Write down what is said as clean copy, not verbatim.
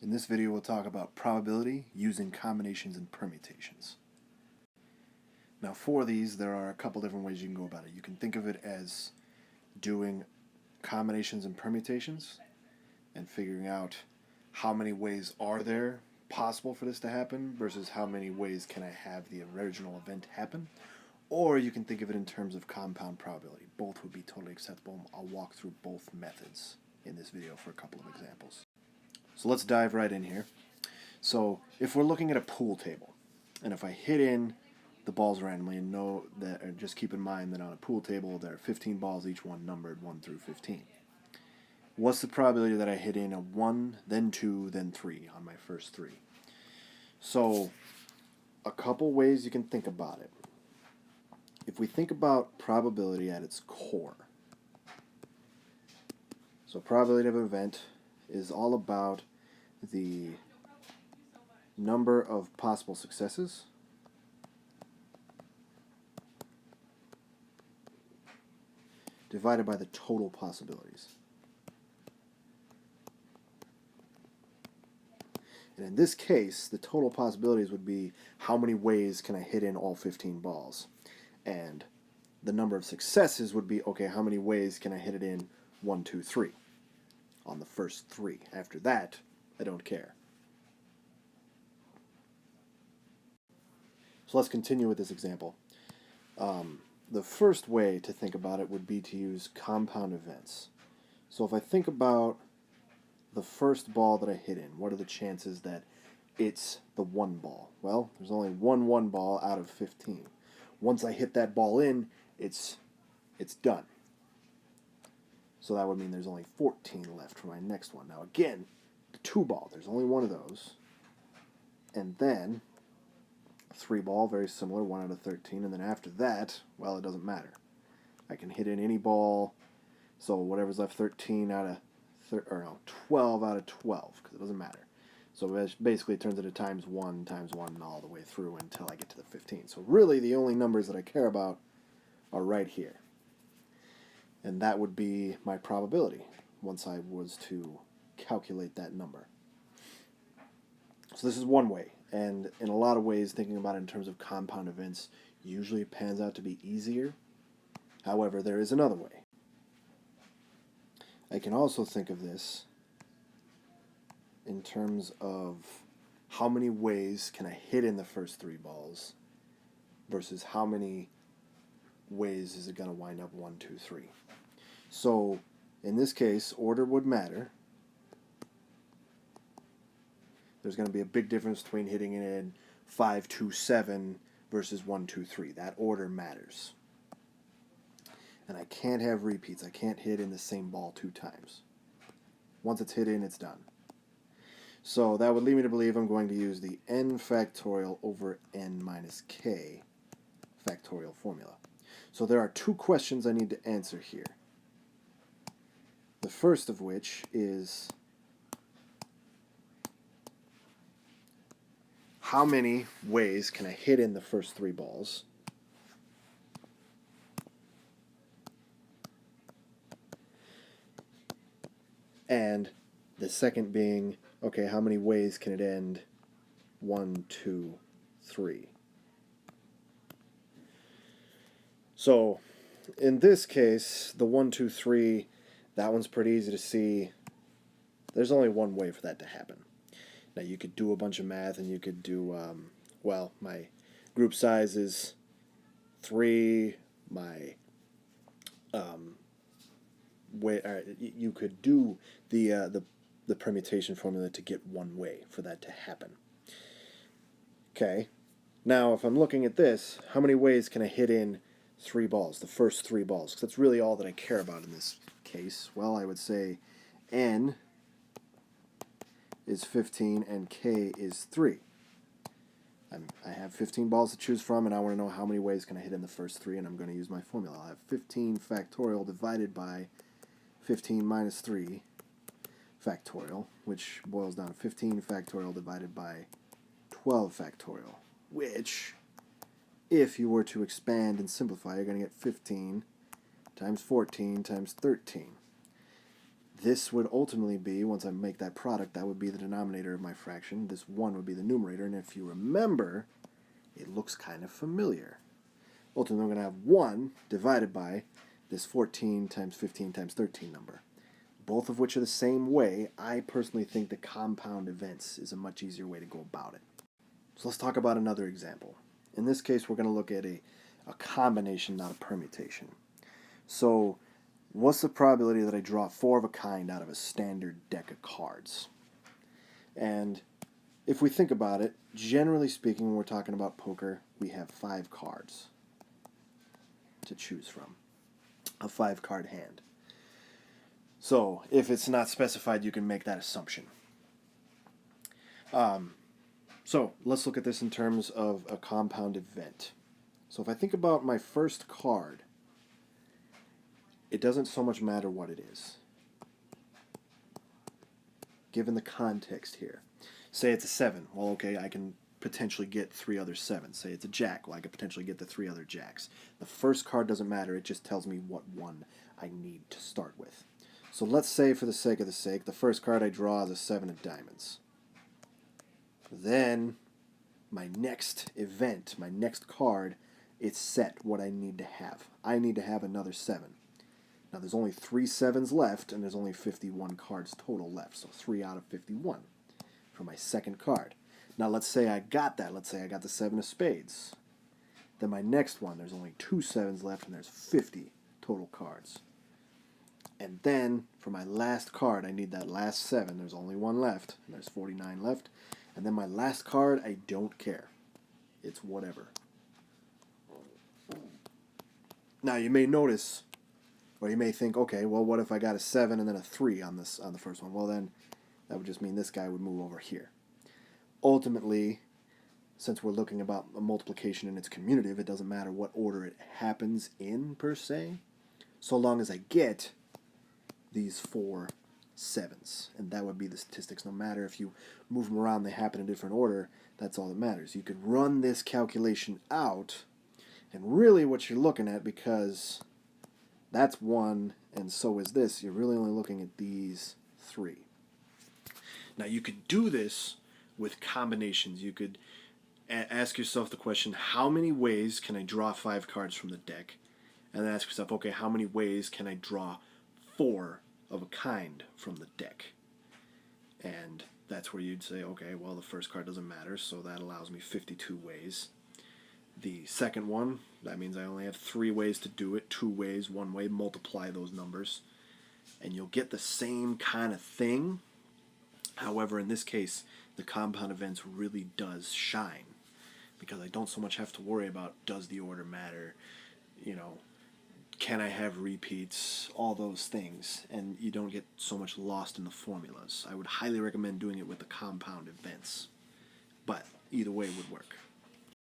In this video, we'll talk about probability using combinations and permutations. Now for these, there are a couple different ways you can go about it. You can think of it as doing combinations and permutations and figuring out how many ways are there possible for this to happen versus how many ways can I have the original event happen. Or you can think of it in terms of compound probability. Both would be totally acceptable. I'll walk through both methods in this video for a couple of examples. So let's dive right in here. So if we're looking at a pool table, and if I hit in the balls randomly and know that, or just keep in mind that on a pool table there are 15 balls, each one numbered 1 through 15. What's the probability that I hit in a 1, then 2, then 3 on my first 3? So a couple ways you can think about it. If we think about probability at its core, so probability of an event is all about the number of possible successes divided by the total possibilities. And in this case, the total possibilities would be how many ways can I hit in all 15 balls. And the number of successes would be, okay, how many ways can I hit it in 1, 2, 3 on the first 3. After that, I don't care. So let's continue with this example. The first way to think about it would be to use compound events. So if I think about the first ball that I hit in, what are the chances that it's the 1 ball? Well, there's only one 1 ball out of 15. Once I hit that ball in, it's done. So that would mean there's only 14 left for my next one. Now again, the 2 ball, there's only one of those. And then 3 ball, very similar, 1 out of 13. And then after that, well, it doesn't matter. I can hit in any ball. So whatever's left, 13 out of 12 out of 12, because it doesn't matter. So basically it turns into times 1 and all the way through until I get to the 15. So really the only numbers that I care about are right here. And that would be my probability once I was to calculate that number. So this is one way. And in a lot of ways, thinking about it in terms of compound events usually pans out to be easier. However, there is another way. I can also think of this in terms of how many ways can I hit in the first 3 balls versus how many ways is it going to wind up 1, 2, 3. So in this case, order would matter. There's going to be a big difference between hitting it in 5, 2, 7 versus 1, 2, 3. That order matters. And I can't have repeats. I can't hit in the same ball 2 times. Once it's hit in, it's done. So that would lead me to believe I'm going to use the n factorial over n minus k factorial formula. So there are 2 questions I need to answer here. The first of which is how many ways can I hit in the first 3 balls? And the second being, okay, how many ways can it end 1, 2, 3? So in this case, the 1, 2, 3, that one's pretty easy to see. There's only one way for that to happen. Now you could do a bunch of math and you could do, well, my group size is 3, my you could do the permutation formula to get one way for that to happen. Okay, now if I'm looking at this, how many ways can I hit in 3 balls, the first 3 balls? Because that's really all that I care about in this case. Well, I would say n is 15 and k is 3. I have 15 balls to choose from, and I want to know how many ways can I hit in the first 3, and I'm going to use my formula. I'll have 15 factorial divided by 15 minus 3 factorial, which boils down to 15 factorial divided by 12 factorial, which, if you were to expand and simplify, you're going to get 15 times 14 times 13. This would ultimately be, once I make that product, that would be the denominator of my fraction. This 1 would be the numerator, and if you remember, it looks kind of familiar. Ultimately, I'm going to have 1 divided by this 14 times 15 times 13 number, both of which are the same way. I personally think the compound events is a much easier way to go about it. So let's talk about another example. In this case, we're going to look at a combination, not a permutation. So what's the probability that I draw 4 of a kind out of a standard deck of cards? And if we think about it, generally speaking, when we're talking about poker, we have 5 cards to choose from. A 5-card hand. So if it's not specified, you can make that assumption. So let's look at this in terms of a compound event. So if I think about my first card, it doesn't so much matter what it is, given the context here. Say it's a 7. Well, okay, I can potentially get 3 other 7s. Say it's a jack. Well, I could potentially get the 3 other jacks. The first card doesn't matter. It just tells me what one I need to start with. So let's say, for the sake of the sake, the first card I draw is a 7 of diamonds. Then my next event, my next card, it's set what I need to have. I need to have another 7. Now there's only 3 7s left, and there's only 51 cards total left, so 3 out of 51 for my second card. Now let's say I got that. Let's say I got the 7 of spades. Then my next one, there's only 2 7s left, and there's 50 total cards. And then for my last card, I need that last 7. There's only 1 left, and there's 49 left. And then my last card, I don't care. It's whatever. Now you may notice, or you may think, okay, well, what if I got a 7 and then a 3 on the first one? Well, then that would just mean this guy would move over here. Ultimately, since we're looking about a multiplication and it's commutative, it doesn't matter what order it happens in, per se, so long as I get these 4 7s. And that would be the statistics. No matter if you move them around, they happen in a different order, that's all that matters. You could run this calculation out, and really what you're looking at, because that's 1 and so is this, you're really only looking at these 3. Now you could do this with combinations. You could ask yourself the question, how many ways can I draw 5 cards from the deck? And then ask yourself, okay, how many ways can I draw 4 of a kind from the deck? And that's where you'd say, okay, well, the first card doesn't matter, so that allows me 52 ways. The second one, that means I only have 3 ways to do it, 2 ways, 1 way, multiply those numbers, and you'll get the same kind of thing. However, in this case, the compound events really does shine, because I don't so much have to worry about, does the order matter, can I have repeats, all those things, and you don't get so much lost in the formulas. I would highly recommend doing it with the compound events, but either way would work.